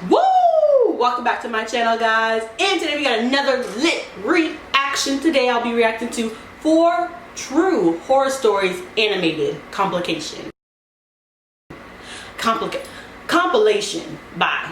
Woo! Welcome back to my channel, guys. And today we got another lit reaction. Today I'll be reacting to 4 true horror stories animated compilation by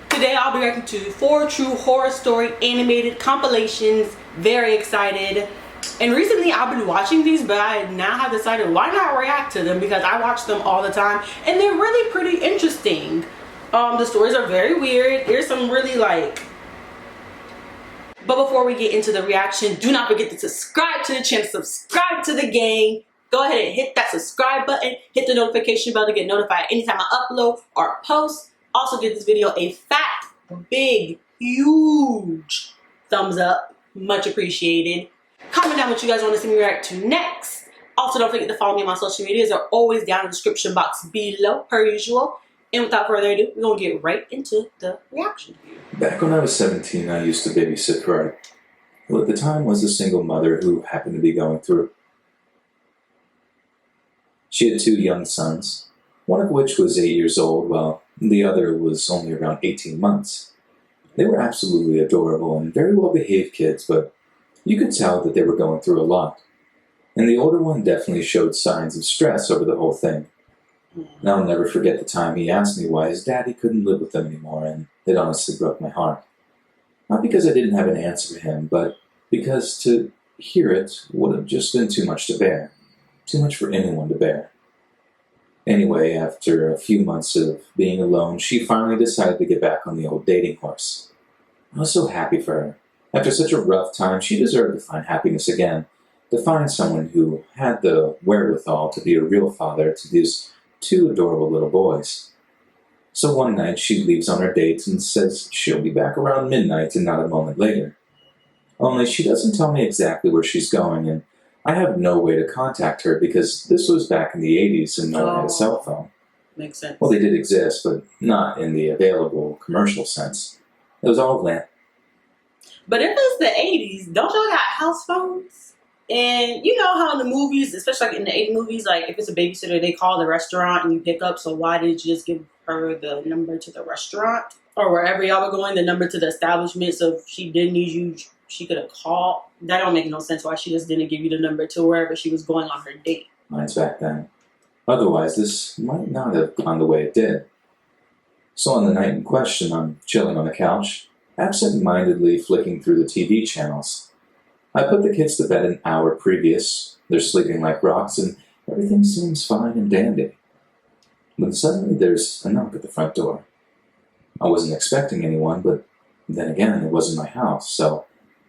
Today I'll be reacting to 4 true horror story animated compilations. Very excited. And recently I've been watching these, but I now have decided why not react to them, because I watch them all the time and they're really pretty interesting. The stories are very weird. There's some really but before we get into the reaction, do not forget to subscribe to the channel, subscribe to the gang. Go ahead and hit that subscribe button, hit the notification bell to get notified anytime I upload or post. Also give this video a fat, big, huge thumbs up. Much appreciated. Comment down what you guys want to see me react to next. Also, don't forget to follow me on my social medias. They're always down in the description box below, per usual. And without further ado, we're going to get right into the reaction. Back when I was 17, I used to babysit for who at the time was a single mother who happened to be going through. She had 2 young sons, one of which was 8 years old, while the other was only around 18 months. They were absolutely adorable and very well-behaved kids, but you could tell that they were going through a lot. And the older one definitely showed signs of stress over the whole thing. And I'll never forget the time he asked me why his daddy couldn't live with them anymore, and it honestly broke my heart. Not because I didn't have an answer for him, but because to hear it would have just been too much to bear. Too much for anyone to bear. Anyway, after a few months of being alone, she finally decided to get back on the old dating horse. I was so happy for her. After such a rough time, she deserved to find happiness again, to find someone who had the wherewithal to be a real father to these 2 adorable little boys. So one night she leaves on her date and says she'll be back around midnight and not a moment later. Only she doesn't tell me exactly where she's going, and I have no way to contact her because this was back in the 80s and no one had a cell phone. Makes sense. Well, they did exist, but not in the available commercial sense. It was all land. But if it's the 80s, don't y'all got house phones? And you know how in the movies, especially like in the 80s movies, like if it's a babysitter, they call the restaurant and you pick up. So why did you just give her the number to the restaurant? Or wherever y'all were going, the number to the establishment, so if she did need you, she could have called. That don't make no sense why she just didn't give you the number to wherever she was going on her date. Mine's back then. Otherwise, this might not have gone the way it did. So on the night in question, I'm chilling on the couch, absent-mindedly flicking through the TV channels. I put the kids to bed an hour previous. They're sleeping like rocks, and everything seems fine and dandy. When suddenly there's a knock at the front door. I wasn't expecting anyone, but then again, it wasn't my house, so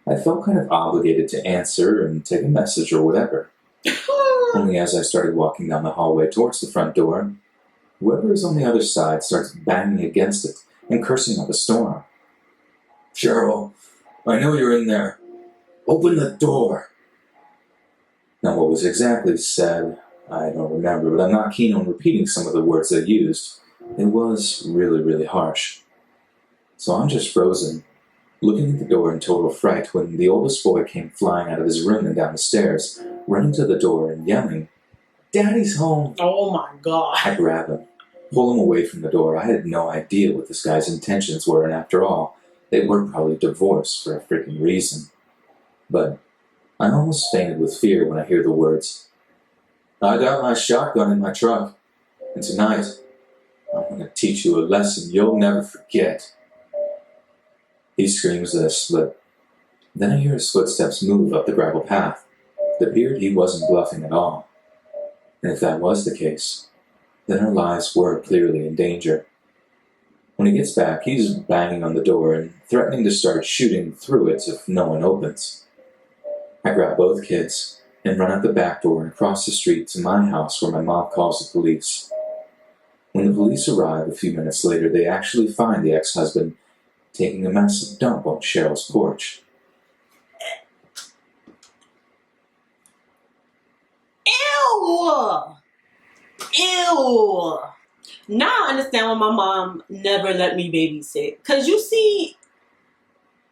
I felt kind of obligated to answer and take a message or whatever. Only as I started walking down the hallway towards the front door, whoever is on the other side starts banging against it and cursing up a storm. "Cheryl, I know you're in there. Open the door." Now, what was exactly said, I don't remember, but I'm not keen on repeating some of the words they used. It was really, really harsh. So I'm just frozen, looking at the door in total fright when the oldest boy came flying out of his room and down the stairs, running to the door and yelling, "Daddy's home!" Oh my God. I grab him, pull him away from the door. I had no idea what this guy's intentions were, and after all, they were probably divorced for a freaking reason. But I almost fainted with fear when I hear the words, "I got my shotgun in my truck, and tonight, I'm going to teach you a lesson you'll never forget." He screams this, but then I hear his footsteps move up the gravel path. It appeared he wasn't bluffing at all. And if that was the case, then our lives were clearly in danger. When he gets back, he's banging on the door and threatening to start shooting through it if no one opens. I grab both kids and run out the back door and across the street to my house where my mom calls the police. When the police arrive a few minutes later, they actually find the ex-husband taking a massive dump on Cheryl's porch. Ew! Ew! Now I understand why my mom never let me babysit. Because you see,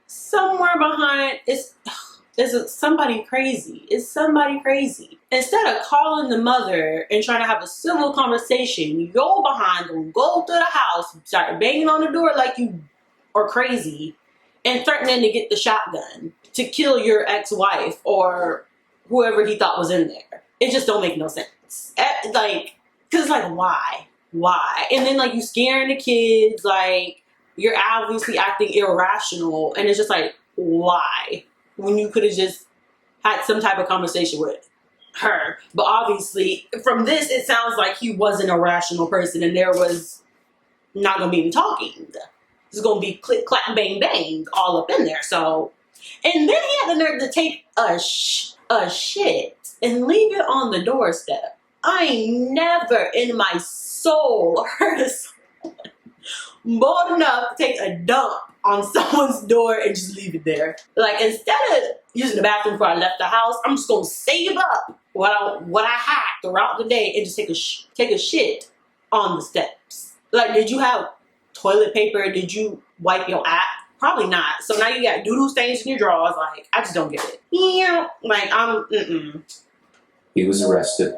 somewhere behind, Is somebody crazy? Is somebody crazy? Instead of calling the mother and trying to have a civil conversation, you go behind them, go to the house, start banging on the door like you are crazy, and threatening to get the shotgun to kill your ex-wife or whoever he thought was in there. It just don't make no sense. Like, cause like why? Why? And then like you scaring the kids, like you're obviously acting irrational, and it's just like why? When you could have just had some type of conversation with her. But obviously, from this, it sounds like he wasn't a rational person and there was not going to be any talking. It's going to be click, clack, bang, bang all up in there. So, and then he had the nerve to take a shit and leave it on the doorstep. I ain't never in my soul heard of someone bold enough to take a dump on someone's door and just leave it there. Like, instead of using the bathroom before I left the house, I'm just gonna save up what I had throughout the day and just take a shit on the steps. Like, did you have toilet paper? Did you wipe your ass? Probably not. So now you got doo-doo stains in your drawers. Like, I just don't get it. Yeah, like He was arrested,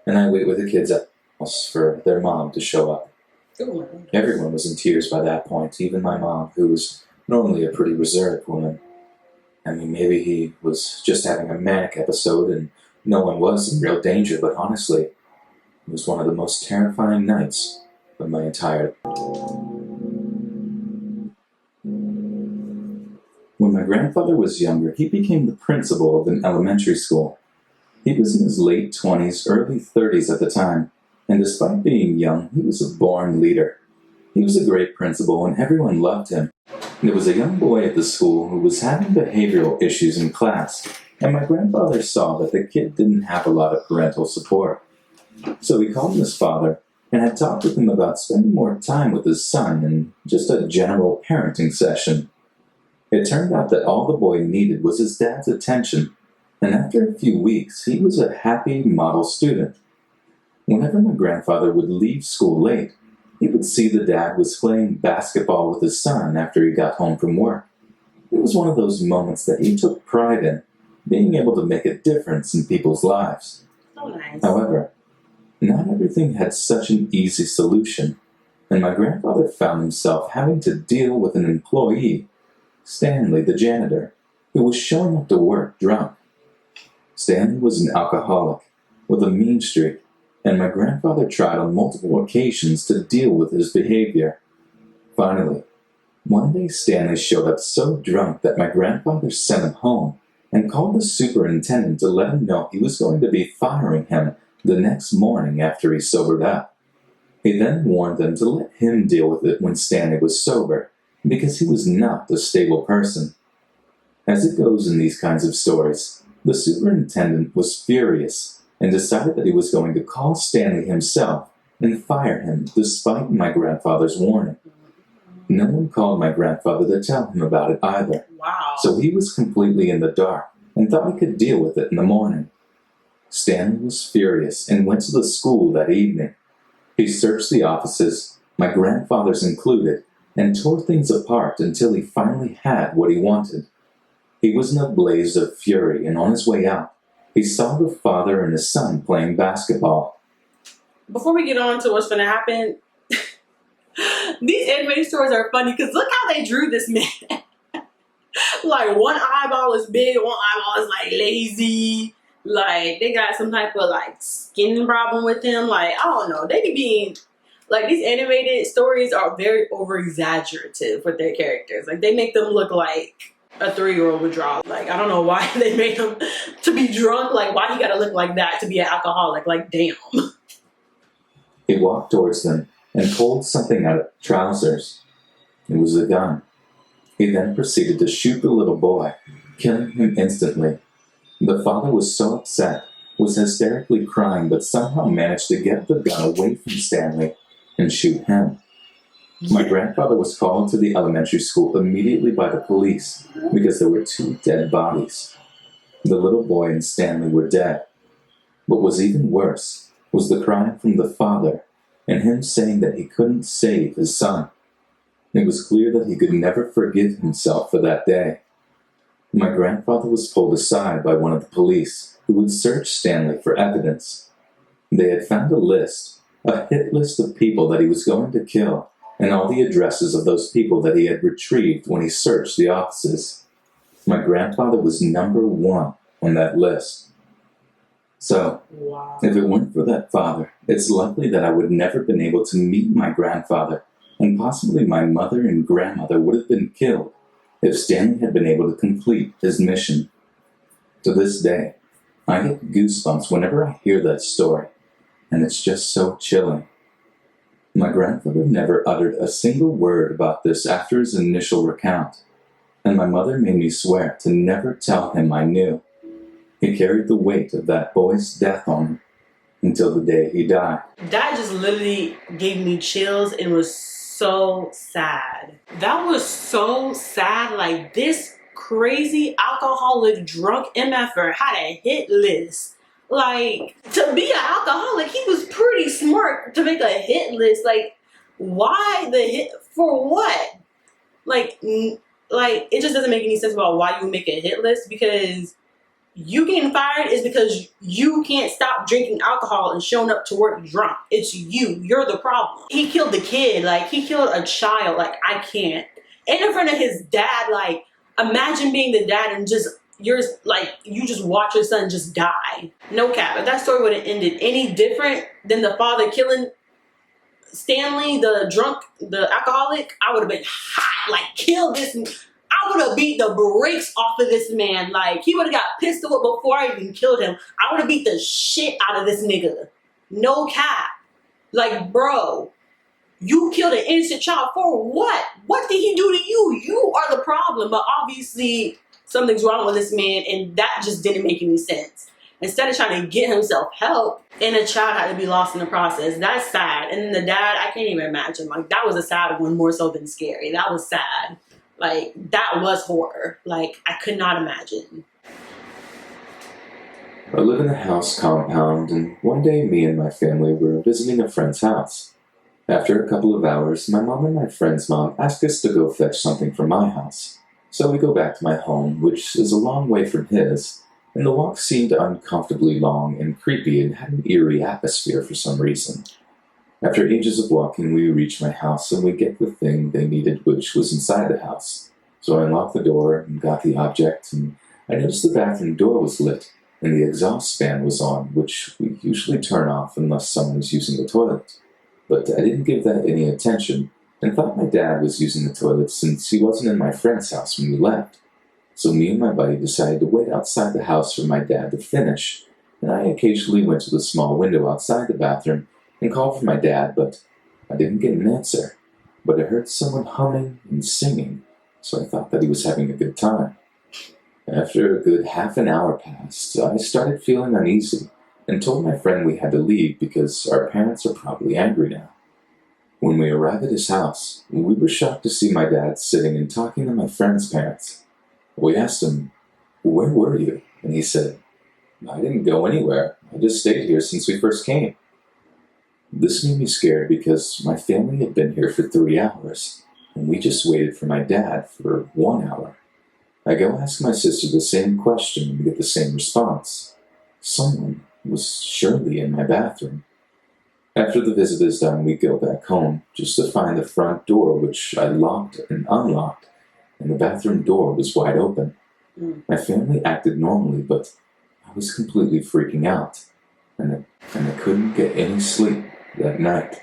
and I wait with the kids at the house for their mom to show up. Everyone was in tears by that point, even my mom, who was normally a pretty reserved woman. I mean, maybe he was just having a manic episode and no one was in real danger, but honestly, it was one of the most terrifying nights of my entire life. When my grandfather was younger, he became the principal of an elementary school. He was in his late 20s, early 30s at the time. And despite being young, he was a born leader. He was a great principal and everyone loved him. There was a young boy at the school who was having behavioral issues in class, and my grandfather saw that the kid didn't have a lot of parental support. So he called his father and had talked with him about spending more time with his son and just a general parenting session. It turned out that all the boy needed was his dad's attention, and after a few weeks, he was a happy model student. Whenever my grandfather would leave school late, he would see the dad was playing basketball with his son after he got home from work. It was one of those moments that he took pride in, being able to make a difference in people's lives. So nice. However, not everything had such an easy solution, and my grandfather found himself having to deal with an employee, Stanley the janitor, who was showing up to work drunk. Stanley was an alcoholic with a mean streak, and my grandfather tried on multiple occasions to deal with his behavior. Finally, one day Stanley showed up so drunk that my grandfather sent him home and called the superintendent to let him know he was going to be firing him the next morning after he sobered up. He then warned them to let him deal with it when Stanley was sober, because he was not a stable person. As it goes in these kinds of stories, the superintendent was furious and decided that he was going to call Stanley himself and fire him despite my grandfather's warning. No one called my grandfather to tell him about it either. Wow. So he was completely in the dark and thought he could deal with it in the morning. Stanley was furious and went to the school that evening. He searched the offices, my grandfather's included, and tore things apart until he finally had what he wanted. He was in a blaze of fury, and on his way out, he saw the father and his son playing basketball. Before we get on to what's going to happen, these anime stories are funny because look how they drew this man. Like, one eyeball is big, one eyeball is like lazy. Like, they got some type of like skin problem with him. Like, I don't know. They be being like, these animated stories are very over exaggerative with their characters. Like, they make them look like a 3-year-old would draw. Like, I don't know why they made him to be drunk. Like, why he gotta look like that to be an alcoholic? Like, damn. He walked towards them and pulled something out of his trousers. It was a gun. He then proceeded to shoot the little boy, killing him instantly. The father was so upset, was hysterically crying, but somehow managed to get the gun away from Stanley and shoot him. My grandfather was called to the elementary school immediately by the police because there were 2 dead bodies. The little boy and Stanley were dead. What was even worse was the cry from the father and him saying that he couldn't save his son. It was clear that he could never forgive himself for that day. My grandfather was pulled aside by one of the police who would search Stanley for evidence. They had found a hit list of people that he was going to kill, and all the addresses of those people that he had retrieved when he searched the offices. My grandfather was number 1 on that list. So, Wow. if it weren't for that father, it's likely that I would never have been able to meet my grandfather, and possibly my mother and grandmother would have been killed if Stanley had been able to complete his mission. To this day, I get goosebumps whenever I hear that story, and it's just so chilling. My grandfather never uttered a single word about this after his initial recount, and my mother made me swear to never tell him I knew. He carried the weight of that boy's death on him until the day he died. That just literally gave me chills and was so sad. That was so sad. Like, this crazy alcoholic drunk MFer had a hit list. Like, to be an alcoholic, he was pretty smart to make a hit list. Like, why the hit? For what? Like, it just doesn't make any sense about why you would make a hit list, because you getting fired is because you can't stop drinking alcohol and showing up to work drunk. It's you. You're the problem. He killed the kid. Like, he killed a child. Like, I can't. And in front of his dad, like, imagine being the dad and you just watch your son just die. No cap. If that story would have ended any different than the father killing Stanley, the drunk, the alcoholic, I would have been hot. Like, kill this. I would have beat the brakes off of this man. Like, he would have got pistol whipped before I even killed him. I would have beat the shit out of this nigga. No cap. Like, bro, you killed an innocent child for what? What did he do to you? You are the problem. But obviously, something's wrong with this man, and that just didn't make any sense. Instead of trying to get himself help, and a child had to be lost in the process. That's sad. And then the dad, I can't even imagine. Like, that was a sad one more so than scary. That was sad. Like, that was horror. Like, I could not imagine. I live in a house compound, and one day me and my family were visiting a friend's house. After a couple of hours, my mom and my friend's mom asked us to go fetch something from my house. So we go back to my home, which is a long way from his, and the walk seemed uncomfortably long and creepy and had an eerie atmosphere for some reason. After ages of walking, we reach my house and we get the thing they needed, which was inside the house. So I unlocked the door and got the object, and I noticed the bathroom door was lit and the exhaust fan was on, which we usually turn off unless someone is using the toilet. But I didn't give that any attention and thought my dad was using the toilet since he wasn't in my friend's house when we left. So me and my buddy decided to wait outside the house for my dad to finish, and I occasionally went to the small window outside the bathroom and called for my dad, but I didn't get an answer. But I heard someone humming and singing, so I thought that he was having a good time. After a good half an hour passed, I started feeling uneasy and told my friend we had to leave because our parents are probably angry now. When we arrived at his house, we were shocked to see my dad sitting and talking to my friend's parents. We asked him, "Where were you?" And he said, "I didn't go anywhere. I just stayed here since we first came." This made me scared because my family had been here for 3 hours, and we just waited for my dad for 1 hour. I go ask my sister the same question and get the same response. Someone was surely in my bathroom. After the visit is done, we go back home, just to find the front door, which I locked and unlocked, and the bathroom door was wide open. My family acted normally, but I was completely freaking out, and I couldn't get any sleep that night.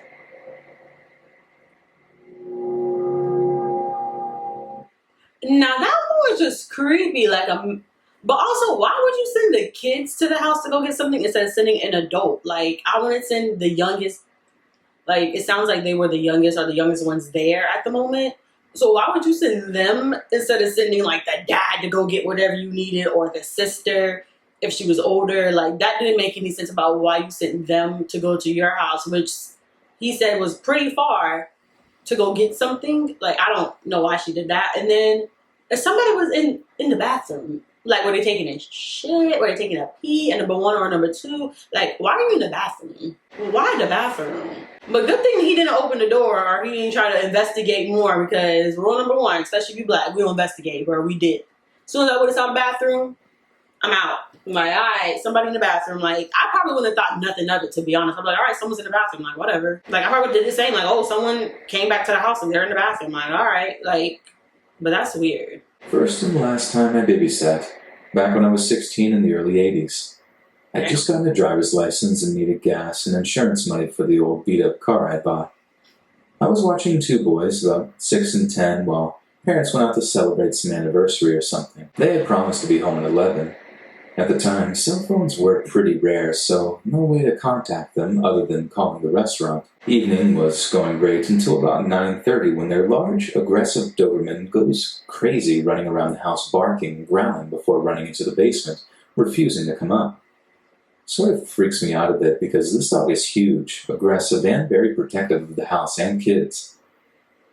Now, that was just creepy. But also, why would you send the kids to the house to go get something instead of sending an adult? Like, I wouldn't send the youngest. Like, it sounds like they were the youngest or the youngest ones there at the moment. So why would you send them instead of sending, like, the dad to go get whatever you needed, or the sister if she was older? Like, that didn't make any sense about why you sent them to go to your house, which he said was pretty far to go get something. Like, I don't know why she did that. And then if somebody was in the bathroom, like, were they taking a shit? Were they taking a pee? And number 1 or number 2? Like, why are you in the bathroom? Why the bathroom? But good thing he didn't open the door, or he didn't try to investigate more, because rule number 1, especially if you black, we don't investigate, where we did. As soon as I would have saw the bathroom, I'm out. I'm like, all right, somebody in the bathroom. Like, I probably wouldn't have thought nothing of it, to be honest. I'm like, all right, someone's in the bathroom. Like, whatever. Like, I probably did the same. Like, oh, someone came back to the house and they're in the bathroom. Like, all right. Like, but that's weird. First and last time I babysat, back when I was 16 in the early 80s. I'd just gotten a driver's license and needed gas and insurance money for the old beat-up car I bought. I was watching two boys, about 6 and 10, while parents went out to celebrate some anniversary or something. They had promised to be home at 11. At the time, cell phones were pretty rare, so no way to contact them other than calling the restaurant. Evening was going great until about 9:30 when their large, aggressive Doberman goes crazy running around the house barking and growling before running into the basement, refusing to come up. Sort of freaks me out a bit because this dog is huge, aggressive, and very protective of the house and kids.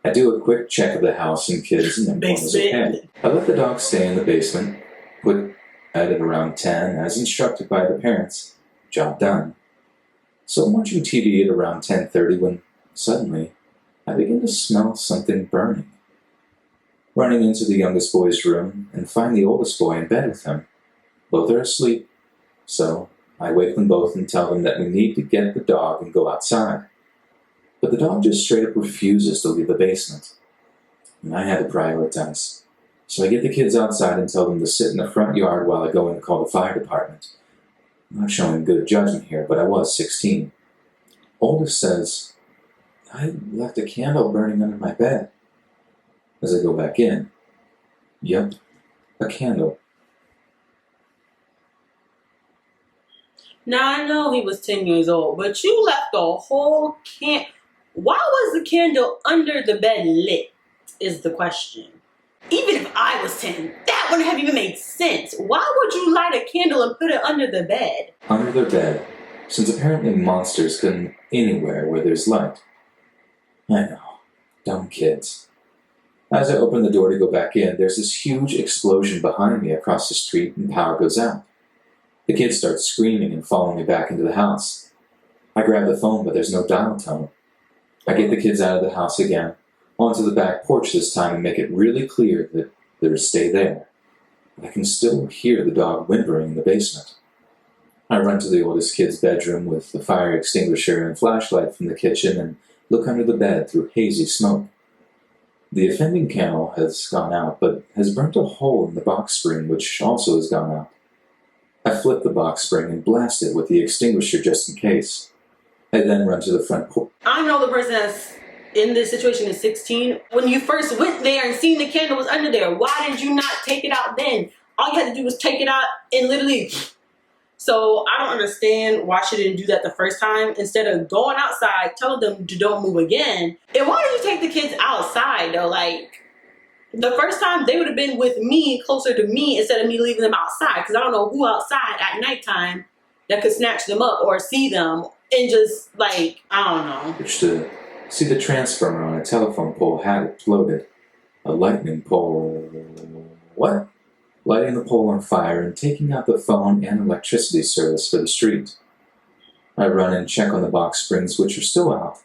I do a quick check of the house and kids and everyone was okay. I let the dog stay in the basement, put at around 10, as instructed by the parents. Job done. So I'm watching TV at around 10:30 when, suddenly, I begin to smell something burning. Running into the youngest boy's room and find the oldest boy in bed with him. Both are asleep, so I wake them both and tell them that we need to get the dog and go outside. But the dog just straight up refuses to leave the basement. And I had to prioritize. So I get the kids outside and tell them to sit in the front yard while I go in to call the fire department. I'm not showing good judgment here, but I was 16. Oldest says, I left a candle burning under my bed. As I go back in, yep, a candle. Now, I know he was 10 years old, but you left the whole Why was the candle under the bed lit, is the question. Even if I was 10, that wouldn't have even made sense. Why would you light a candle and put it under the bed? Under their bed, since apparently monsters couldn't anywhere where there's light. I know, dumb kids. As I open the door to go back in, there's this huge explosion behind me across the street and power goes out. The kids start screaming and following me back into the house. I grab the phone, but there's no dial tone. I get the kids out of the house again, onto the back porch this time and make it really clear that they're to stay there. I can still hear the dog whimpering in the basement. I run to the oldest kid's bedroom with the fire extinguisher and flashlight from the kitchen and look under the bed through hazy smoke. The offending candle has gone out, but has burnt a hole in the box spring, which also has gone out. I flip the box spring and blast it with the extinguisher just in case. I then run to the front porch. I know the person that's in this situation is 16. When you first went there and seen the candle was under there, why did you not take it out then? All you had to do was take it out and literally... So I don't understand why she didn't do that the first time. Instead of going outside, telling them to don't move again. And why did you take the kids outside though? Like, the first time they would have been with me, closer to me, instead of me leaving them outside. Because I don't know who outside at nighttime that could snatch them up or see them and just, like, I don't know. Which to see the transformer on a telephone pole had exploded. A lightning pole... What? Lighting the pole on fire and taking out the phone and electricity service for the street. I run and check on the box springs, which are still out.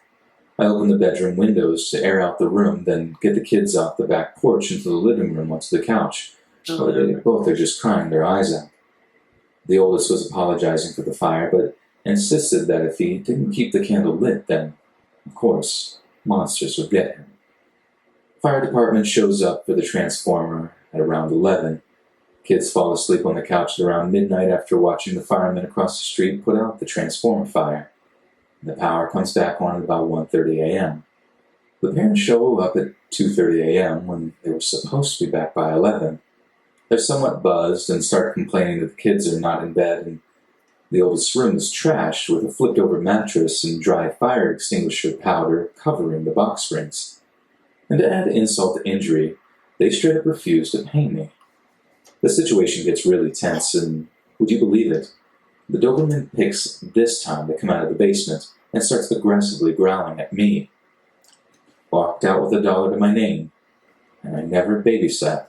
I open the bedroom windows to air out the room, then get the kids off the back porch into the living room onto the couch, where they both are just crying their eyes out. The oldest was apologizing for the fire, but insisted that if he didn't keep the candle lit, then, of course, monsters would get him. Fire department shows up for the transformer at around 11. Kids fall asleep on the couch at around midnight after watching the firemen across the street put out the transformer fire. The power comes back on at about 1:30 a.m. The parents show up at 2:30 a.m. when they were supposed to be back by 11. They're somewhat buzzed and start complaining that the kids are not in bed and the oldest room is trashed with a flipped-over mattress and dry fire extinguisher powder covering the box springs. And to add insult to injury, they straight up refuse to pay me. The situation gets really tense, and would you believe it? The Doberman picks this time to come out of the basement and starts aggressively growling at me. Walked out with $1 to my name, and I never babysat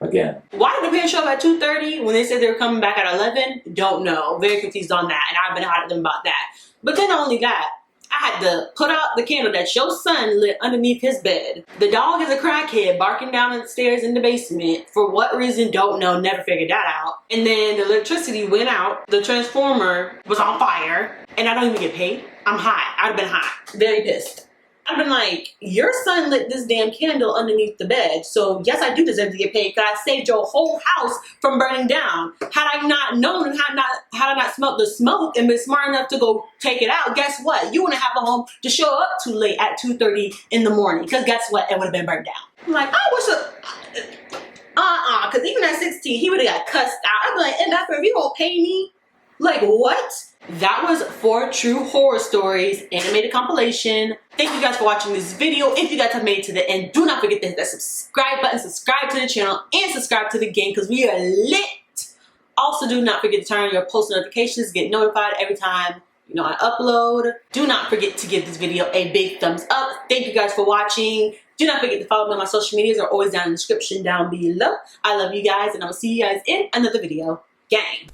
again. Why did the parents show up at 2:30 when they said they were coming back at 11? Don't know. Very confused on that, and I've been hot at them about that. But then not only that, I had to put out the candle that your son lit underneath his bed. The dog is a crackhead barking down the stairs in the basement. For what reason, don't know, never figured that out. And then the electricity went out. The transformer was on fire. And I don't even get paid. I'm hot. I'd have been hot. Very pissed. I've been like, your son lit this damn candle underneath the bed. So yes, I do deserve to get paid because I saved your whole house from burning down. Had I not known and had I not smelled the smoke and been smart enough to go take it out, guess what? You wouldn't have a home to show up too late at 2:30 in the morning. Because guess what? It would have been burnt down. I'm like, I wish because even at 16, he would have got cussed out. I'd be like, and that's if you won't pay me. Like, what? That was 4 true horror stories, animated compilation. Thank you guys for watching this video. If you guys have made it to the end, do not forget to hit that subscribe button, subscribe to the channel, and subscribe to the game because we are lit. Also, do not forget to turn on your post notifications, get notified every time I upload. Do not forget to give this video a big thumbs up. Thank you guys for watching. Do not forget to follow me on my social medias. They're always down in the description down below. I love you guys, and I will see you guys in another video. Gang.